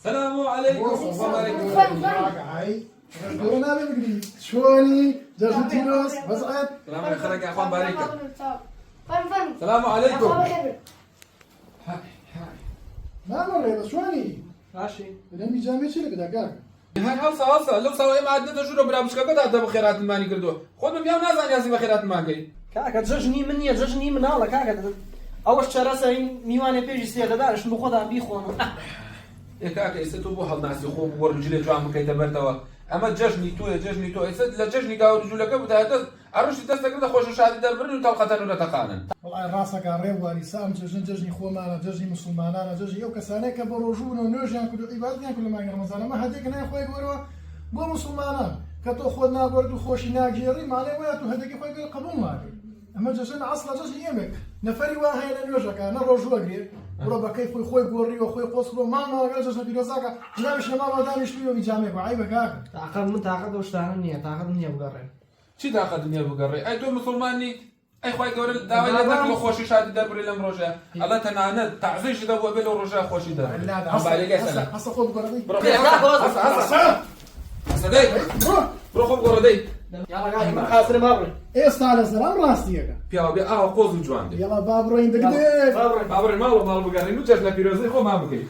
السلام عليكم. السلام عليكم. هاي دورنا بقدي شوني جرس تيروس بسعد. السلام عليكم خلك يا اخوان بارك. فن السلام عليكم. هاي ما مرة شوني ماشي. لما جامعة شو لك دقاق هاي هلسا لو سوي ما عندنا تجربة برا مش كذا ده بخيرات الماني كردو. خذ من بيوم نازل ياسين بخيرات الماني. كاكا تججني مني تججني من الله كاكا أول شراسة ميواني بيجي سيادة دارش بخدها بيخوانا كاكا يستو بو هل ناس يخو ورجلي جام كي تبرتوا اما ججني تو يسد لا ججني قاو رجلك بتاعت عروش تستك ده خوش شاد در برن تلقتن ولا تقانن والله راسك عريب واري سام ججني خو مانا ججني مسلمانا ججني يو كسانك بروجون ونرجع كل عبادتنا كل ما رمضان ما هديك انا خوي قولوا بو مسلمانا كتو خدنا برضو خوشي ناجيري مالي وياتو هديك خوي قال قبول مالي اما ججنا اصلا ججني يمك نفري واهي لنرجع انا رجوا غير وربا كيف خوي قوري وخوي قصرو ما قال ججنا بيرزاك لا مش ما دام يشتريو بجامعك وعيبك هكا تعقد من تعقد وش تعنية تعقد من يبقرن چی تاقد نیا بگره ای تو مسلمانی ای خوای گور داوی لك خوشی شاد در بری لم روجا الله تنانه تعزيش ده وبل روجا خوشی ده لا هم بالك سلام هسه خذ قرضي هسه ديت برو خذ قردي يلا قاعد من خاسر مابري ايه استعلى سلام راستيك بیا بیا قوز جوان دي يلا بابرو عندك ديك بابر مال بگره نو چش لا پیروزی خو ما بگی